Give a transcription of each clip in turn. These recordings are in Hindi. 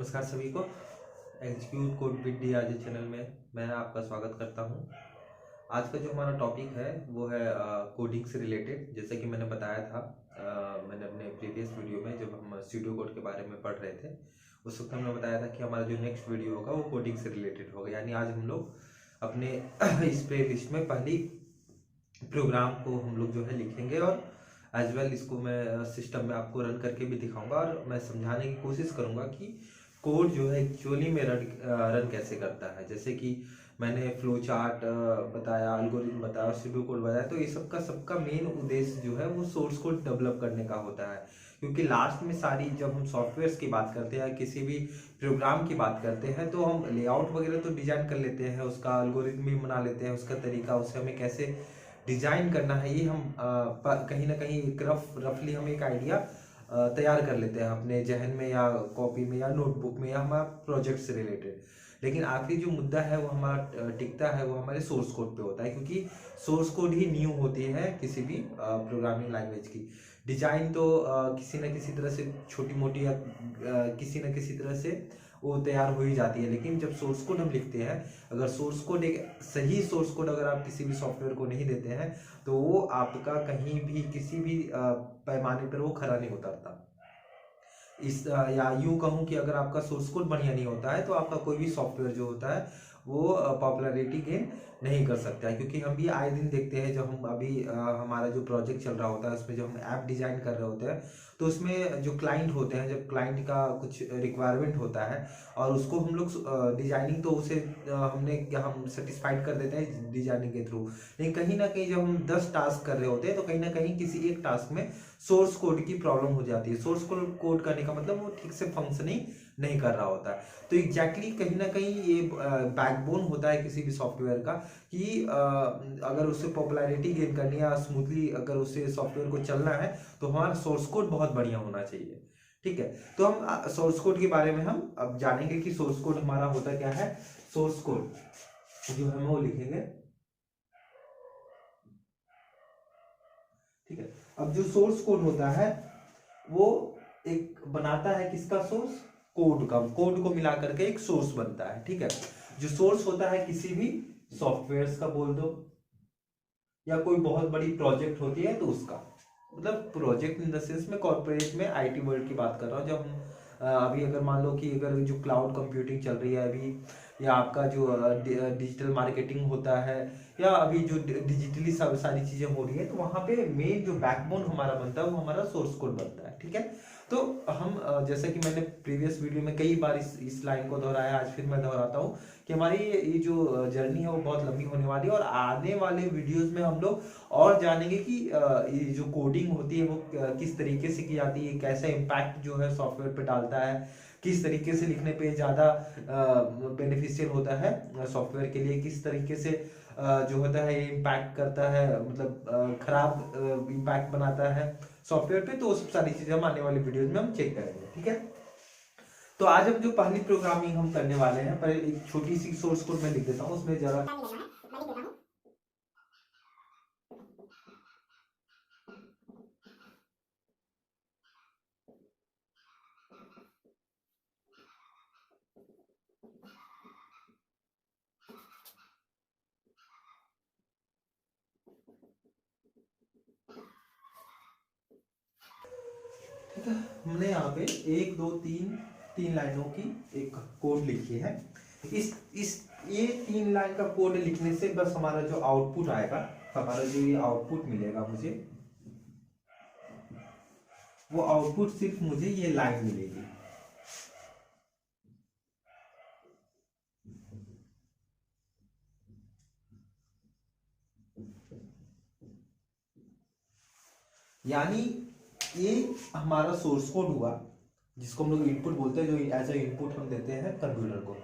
नमस्कार सभी को। एग्जीक्यूट कोड विद डी आज चैनल में मैं आपका स्वागत करता हूं। आज का जो हमारा टॉपिक है वो है कोडिंग से रिलेटेड। जैसे कि मैंने बताया था, मैंने अपने प्रीवियस वीडियो में जब हम स्टूडियो कोड के बारे में पढ़ रहे थे उस वक्त हमने बताया था कि हमारा जो नेक्स्ट वीडियो होगा वो कोडिंग से रिलेटेड होगा। यानी आज हम लोग अपने इस प्ले लिस्ट में पहली प्रोग्राम को हम लोग जो है लिखेंगे और एज वेल इसको मैं सिस्टम में आपको रन करके भी दिखाऊंगा और मैं समझाने की कोशिश करूंगा कि कोड जो है एक्चुअली में रन कैसे करता है। जैसे कि मैंने फ्लो चार्ट बताया, एल्गोरिथम बताया, स्टूडियो कोड बताया, तो ये सबका मेन उद्देश्य जो है वो सोर्स कोड डेवलप करने का होता है। क्योंकि लास्ट में सारी जब हम सॉफ्टवेयर्स की बात करते हैं, किसी भी प्रोग्राम की बात करते हैं, तो हम लेआउट वगैरह तो डिजाइन कर लेते हैं, उसका एल्गोरिथम भी बना लेते हैं, उसका तरीका, उसे हमें कैसे डिजाइन करना है ये हम कहीं ना कहीं एक रफली हम एक आइडिया तैयार कर लेते हैं अपने जहन में या कॉपी में या नोटबुक में या हमारा प्रोजेक्ट से रिलेटेड। लेकिन आखिरी जो मुद्दा है वो हमारा टिकता है वो हमारे सोर्स कोड पे होता है, क्योंकि सोर्स कोड ही न्यू होती है किसी भी प्रोग्रामिंग लैंग्वेज की। डिजाइन तो किसी न किसी तरह से छोटी मोटी या किसी न किसी तरह से वो तैयार हो ही जाती है। लेकिन जब सोर्स कोड हम लिखते हैं, अगर सोर्स कोड एक सही सोर्स कोड अगर आप किसी भी सॉफ्टवेयर को नहीं देते हैं तो वो आपका कहीं भी किसी भी पैमाने पर वो खरा नहीं उतरता। इस या यूं कहूं कि अगर आपका सोर्स कोड बढ़िया नहीं होता है तो आपका कोई भी सॉफ्टवेयर जो होता है वो पॉपुलैरिटी गेन नहीं कर सकता है। क्योंकि हम भी आए दिन देखते हैं, जब हम अभी हमारा जो प्रोजेक्ट चल रहा होता है उसमें जो हम ऐप डिजाइन कर रहे होते हैं तो उसमें जो क्लाइंट होते हैं, जब क्लाइंट का कुछ रिक्वायरमेंट होता है और उसको हम लोग डिजाइनिंग तो उसे हम सेटिस्फाइड कर देते हैं डिजाइनिंग के थ्रू। लेकिन कहीं ना कहीं जब हम 10 टास्क कर रहे होते हैं तो कहीं ना कहीं किसी एक टास्क में सोर्स कोड की प्रॉब्लम हो जाती है। सोर्स कोड करने का मतलब वो ठीक से फंक्शनिंग नहीं कर रहा होता है। तो एग्जैक्टली कहीं ना कहीं ये बैकबोन होता है किसी भी सॉफ्टवेयर का कि अगर उससे पॉपुलैरिटी गेन करनी है या स्मूथली अगर उससे सॉफ्टवेयर को चलना है तो हमारा सोर्स कोड बहुत बढ़िया होना चाहिए। ठीक है, तो हम सोर्स कोड के बारे में हम अब जानेंगे कि सोर्स कोड हमारा होता क्या है। सोर्स कोड जो हम वो लिखेंगे। ठीक है, अब जो सोर्स कोड होता है वो एक बनाता है किसका सोर्स, कोड का। कोड को मिला करके एक सोर्स बनता है। ठीक है, जो सोर्स होता है किसी भी सॉफ्टवेयर का बोल दो या कोई बहुत बड़ी प्रोजेक्ट होती है तो उसका मतलब प्रोजेक्ट इन द सेंस में कॉर्पोरेट में आईटी वर्ल्ड की बात कर रहा हूँ। जब हम अभी अगर मान लो कि अगर जो क्लाउड कंप्यूटिंग चल रही है अभी, या आपका जो डिजिटल मार्केटिंग होता है, या अभी जो डिजिटली सब सारी चीजें हो रही है, तो वहां पे मेन जो बैकबोन हमारा बनता है वो हमारा सोर्स कोड बनता है। ठीक है, तो हम जैसा कि मैंने प्रीवियस वीडियो में कई बार इस लाइन को दोहराया, आज फिर मैं दोहराता हूँ कि हमारी ये जो जर्नी है वो बहुत लंबी होने वाली है और आने वाले वीडियोस में हम लोग और जानेंगे कि ये जो कोडिंग होती है वो किस तरीके से की जाती है, कैसा इम्पैक्ट जो है सॉफ्टवेयर पे डालता है, किस तरीके से लिखने पे ज़्यादा बेनिफिशियल होता है सॉफ्टवेयर के लिए, किस तरीके से जो होता है ये इम्पैक्ट करता है, मतलब खराब इम्पैक्ट बनाता है सॉफ्टवेयर पे। तो वो सब सारी चीजें हम आने वाली वीडियोस में हम चेक करेंगे। ठीक है, तो आज हम जो पहली प्रोग्रामिंग हम करने वाले हैं, पहले एक छोटी सी सोर्स कोड में लिख देता हूँ, उसमें जरा हमने यहाँ पे 1 2 3 लाइनों की एक कोड लिखी है। इस ये 3 लाइन का कोड लिखने से बस हमारा जो आउटपुट आएगा, हमारा जो ये आउटपुट मिलेगा मुझे, वो आउटपुट सिर्फ मुझे ये लाइन मिलेगी। यानी ये हमारा सोर्स कोड हुआ जिसको हम लोग इनपुट बोलते हैं, जो एज ए इनपुट हम देते हैं कंप्यूटर को।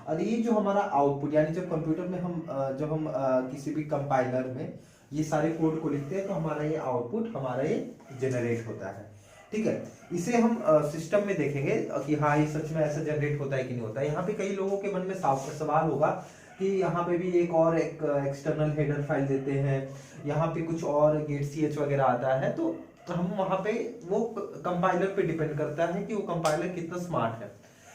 और ये जो हमारा आउटपुट, यानी जब कंप्यूटर में हम जब हम किसी भी कंपाइलर में ये सारे कोड को लिखते हैं तो हमारा ये आउटपुट हमारा ये जनरेट होता है। ठीक है, इसे हम सिस्टम में देखेंगे कि हाँ ये सच में ऐसा जनरेट होता है कि नहीं होता है। यहाँ पे कई लोगों के मन में सवाल होगा कि यहाँ पे भी एक और एक एक्सटर्नल हेडर फाइल देते हैं, यहाँ पे कुछ और गेट ch वगैरह आता है, तो हम वहाँ पे वो कंपाइलर पे डिपेंड करता है कि वो कंपाइलर कितना स्मार्ट है।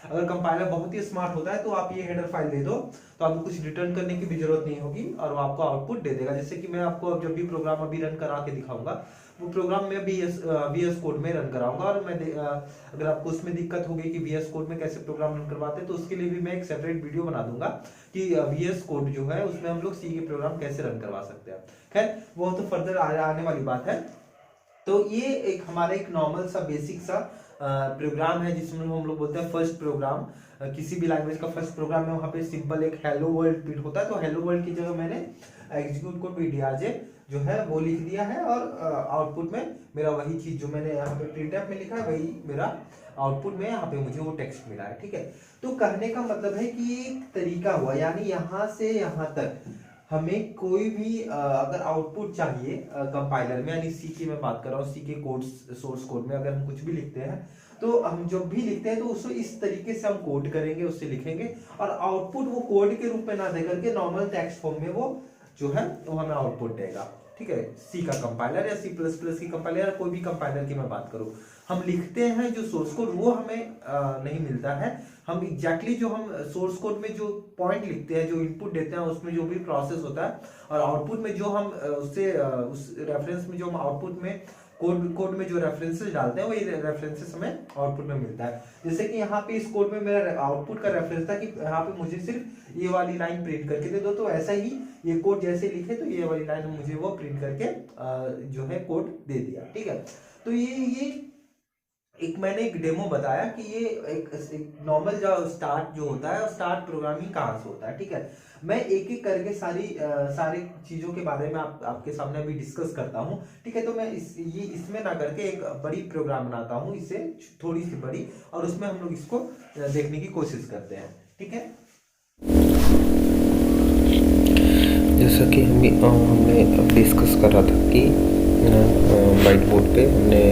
अगर कंपाइलर बहुत ही स्मार्ट होता है तो आप ये हेडर फाइल दे दो तो आपको कुछ रिटर्न करने की भी जरूरत नहीं होगी और वो आपको आउटपुट दे देगा। जैसे कि मैं आपको अब जब भी प्रोग्राम अभी रन करा के दिखाऊंगा, वो प्रोग्राम में VS कोड में रन कराऊंगा, और मैं अगर आपको उसमें दिक्कत होगी कि VS कोड में कैसे प्रोग्राम रन करवाते हैं तो उसके लिए भी मैं एक सेपरेट वीडियो बना दूंगा कि VS कोड जो है उसमें हम लोग सी के प्रोग्राम कैसे रन करवा सकते हैं। खैर वो तो फर्दर आने वाली बात है। तो ये एक हमारा एक नॉर्मल सा बेसिक सा प्रोग्राम है जिसमें हम लोग बोलते हैं फर्स्ट प्रोग्राम। किसी भी लैंग्वेज का फर्स्ट प्रोग्राम है, वहां पे सिंपल एक हेलो वर्ल्ड प्रिंट होता है, तो हेलो वर्ल्ड की जगह मैंने एग्जीक्यूट कोड VDRJ जो है वो लिख दिया है, और आउटपुट में मेरा वही चीज जो मैंने यहाँ पे प्रिंटफ में लिखा है वही मेरा आउटपुट में यहाँ पे मुझे वो टेक्स्ट मिला है। ठीक है, तो कहने का मतलब है कि एक तरीका हुआ, यानी यहाँ से यहाँ तक हमें कोई भी अगर आउटपुट चाहिए कंपाइलर में, यानी सी की मैं बात कर रहा हूँ, सी के कोड सोर्स कोड में अगर हम कुछ भी लिखते हैं तो हम जब भी लिखते हैं तो उसको इस तरीके से हम कोड करेंगे, उससे लिखेंगे, और आउटपुट वो कोड के रूप में ना दे करके नॉर्मल टेक्स्ट फॉर्म में वो जो है वो हमें आउटपुट देगा। ठीक है, सी का कंपाइलर या C++ की कंपाइलर या कोई भी कंपाइलर की मैं बात करूं, हम लिखते हैं जो सोर्स कोड वो हमें नहीं मिलता है। हम एग्जैक्टली जो हम सोर्स कोड में जो पॉइंट लिखते हैं, जो इनपुट देते हैं, उसमें जो भी प्रोसेस होता है, और आउटपुट में जो हम उससे उस रेफरेंस में जो हम आउटपुट में कोड में जो रेफरेंसेस डालते हैं वही रेफरेंसेस हमें आउटपुट में मिलता है। जैसे कि यहाँ पे इस कोड में मेरा आउटपुट का रेफरेंस था कि यहाँ पे मुझे सिर्फ ये वाली लाइन प्रिंट करके दे दो, तो ऐसा ही ये कोड जैसे लिखे तो ये वाली लाइन मुझे वो प्रिंट करके जो है कोड दे दिया। ठीक है, तो ये एक मैंने एक डेमो बताया कि ये एक नॉर्मल जो स्टार्ट जो होता है, स्टार्ट प्रोग्रामिंग कहाँ से होता है। ठीक है, मैं एक एक करके सारी चीजों के बारे में आपके सामने अभी डिस्कस करता हूँ। ठीक है, तो मैं इसमें ना करके एक बड़ी प्रोग्राम बनाता हूँ, इससे थोड़ी सी बड़ी, और उसमें हम लोग इसको देखने की कोशिश करते हैं। ठीक है, जैसा कि हमने डिस्कस करा था कि वाइट बोर्ड पे हमने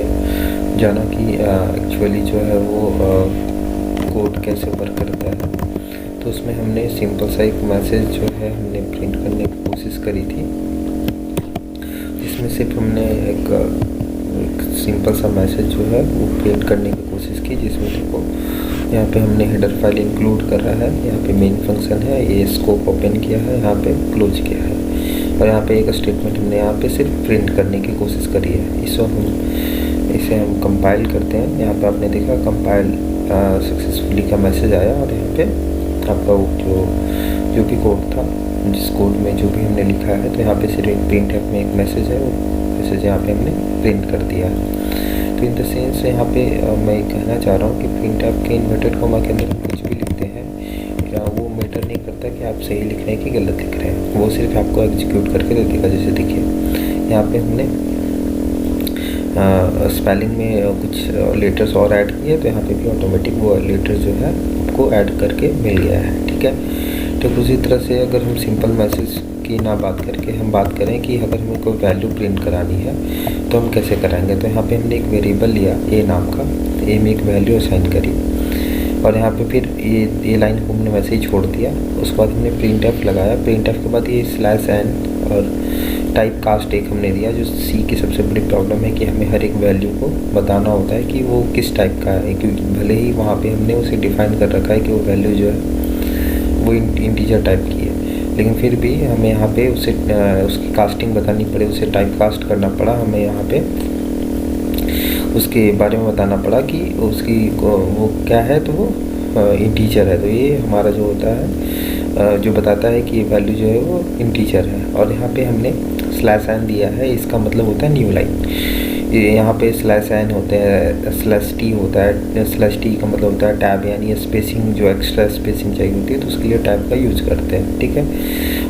जाना कि एक्चुअली जो है वो कोड कैसे वर्क करता है। तो उसमें हमने सिंपल सा एक मैसेज जो है हमने प्रिंट करने की कोशिश करी थी, जिसमें सिर्फ हमने एक सिंपल सा मैसेज जो है वो प्रिंट करने की कोशिश की, जिसमें देखो यहाँ पे हमने हेडर फाइल इंक्लूड कर रहा है, यहाँ पे मेन फंक्शन है, ये स्कोप ओपन किया है, यहाँ पे क्लोज किया है, और यहाँ पे एक स्टेटमेंट हमने यहाँ पे सिर्फ प्रिंट करने की कोशिश करी है। इसे हम कंपाइल करते हैं। यहाँ पे आपने देखा कंपाइल सक्सेसफुली का मैसेज आया, और यहाँ पे आपका जो भी कोड था, जिस कोड में जो भी हमने लिखा है, तो यहाँ पे सिर्फ एक प्रिंट में एक मैसेज है, वो मैसेज यहाँ पे हमने प्रिंट कर दिया है। तो इन द सेंस यहाँ पे मैं कहना चाह रहा हूँ कि प्रिंट आपके इन्वर्टेड कॉमा के अंदर कुछ भी लिखते हैं, या वो मैटर नहीं करता कि आप सही लिख रहे हैं कि गलत लिख रहे हैं, वो सिर्फ आपको एग्जीक्यूट करके दे देगा। जैसे देखिए यहाँ पे हमने स्पेलिंग में कुछ लेटर्स और ऐड किए, तो यहाँ पे भी ऑटोमेटिक वो लेटर्स जो है आपको ऐड करके मिल गया है। ठीक है, तो उसी तरह से अगर हम सिंपल मैसेज की ना बात करके हम बात करें कि अगर हमें कोई वैल्यू प्रिंट करानी है तो हम कैसे कराएंगे, तो यहाँ पे हमने एक वेरिएबल लिया ए नाम का, ए में एक वैल्यू असाइन करी, और यहाँ पे फिर ये लाइन को हमने वैसे ही छोड़ दिया। उसके बाद हमने प्रिंट एफ लगाया, प्रिंट एफ के बाद ये /n और टाइप कास्ट एक हमने दिया। जो सी की सबसे बड़ी प्रॉब्लम है कि हमें हर एक वैल्यू को बताना होता है कि वो किस टाइप का है, क्योंकि भले ही वहाँ पे हमने उसे डिफाइन कर रखा है कि वो वैल्यू जो है वो इंटीजर टाइप की है, लेकिन फिर भी हमें यहाँ पे उसे उसकी कास्टिंग बतानी पड़े, उसे टाइप कास्ट करना पड़ा, हमें यहाँ पे उसके बारे में बताना पड़ा कि उसकी वो क्या है, तो वो इंटीजर है। तो ये हमारा जो होता है जो बताता है कि वैल्यू जो है वो इंटीजर है, और यहाँ पे हमने /n दिया है, इसका मतलब होता है न्यू लाइन। यहाँ पे /n होते हैं, /t होता है, /t का मतलब होता है टैब, यानी स्पेसिंग जो एक्स्ट्रा स्पेसिंग चाहिए होती है तो उसके लिए टैब का यूज करते हैं। ठीक है,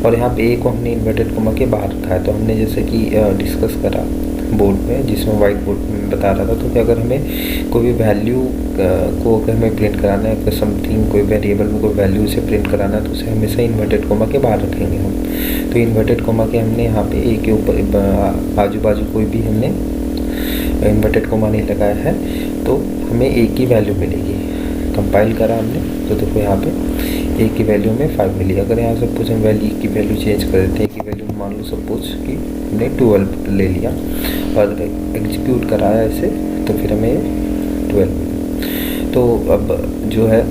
और यहाँ पे ए को हमने इन्वर्टेड कॉमा के बाहर रखा है। तो हमने जैसे कि डिस्कस करा बोर्ड में, जिसमें वाइट बोर्ड में बता रहा था, तो कि अगर हमें कोई भी वैल्यू को अगर हमें प्रिंट कराना है, अगर समथिंग कोई वेरिएबल में कोई वैल्यू से प्रिंट कराना है तो उसे हमेशा इन्वर्टेड कॉमा के बाहर रखेंगे हम। तो इन्वर्टेड कॉमा के हमने यहाँ पे ए के ऊपर आजू बाजू कोई भी हमने इन्वर्टेड कॉमा नहीं लगाया है, तो हमें ए की वैल्यू मिलेगी। कंपाइल करा हमने तो देखो यहाँ पे ए की वैल्यू में 5 मिली। अगर यहाँ सपोज हम वैल्यू की वैल्यू चेंज कर देते हैं, ए की वैल्यू मान लो सपोज कि हमने 12 ले लिया और एग्जीक्यूट कराया इसे, तो फिर हमें 12 मिला। तो अब जो है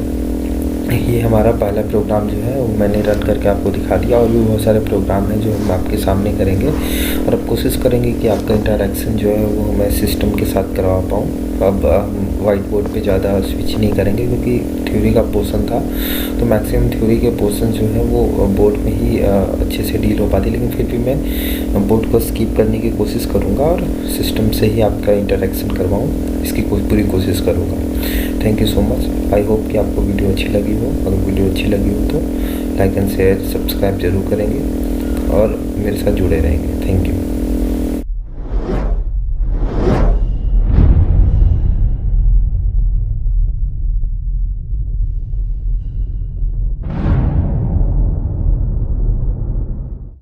ये हमारा पहला प्रोग्राम जो है वो मैंने रन करके आपको दिखा दिया, और भी बहुत सारे प्रोग्राम हैं जो हम आपके सामने करेंगे, और अब कोशिश करेंगे कि आपका इंटरेक्शन जो है वो मैं सिस्टम के साथ करवा पाऊँ। अब हम वाइट बोर्ड पे ज़्यादा स्विच नहीं करेंगे, क्योंकि थ्योरी का पोर्शन था तो मैक्सिमम थ्योरी के पोर्शन जो है वो बोर्ड में ही अच्छे से डील हो पाती, लेकिन फिर भी मैं बोर्ड को स्किप करने की कोशिश करूँगा और सिस्टम से ही आपका इंटरेक्शन करवाऊँ, इसकी पूरी कोशिश करूँगा। Thank you so much. I hope कि आपको वीडियो अच्छी लगी हो। अगर वीडियो अच्छी लगी हो तो लाइक एंड शेयर सब्सक्राइब जरूर करेंगे और मेरे साथ जुड़े रहेंगे। Thank you.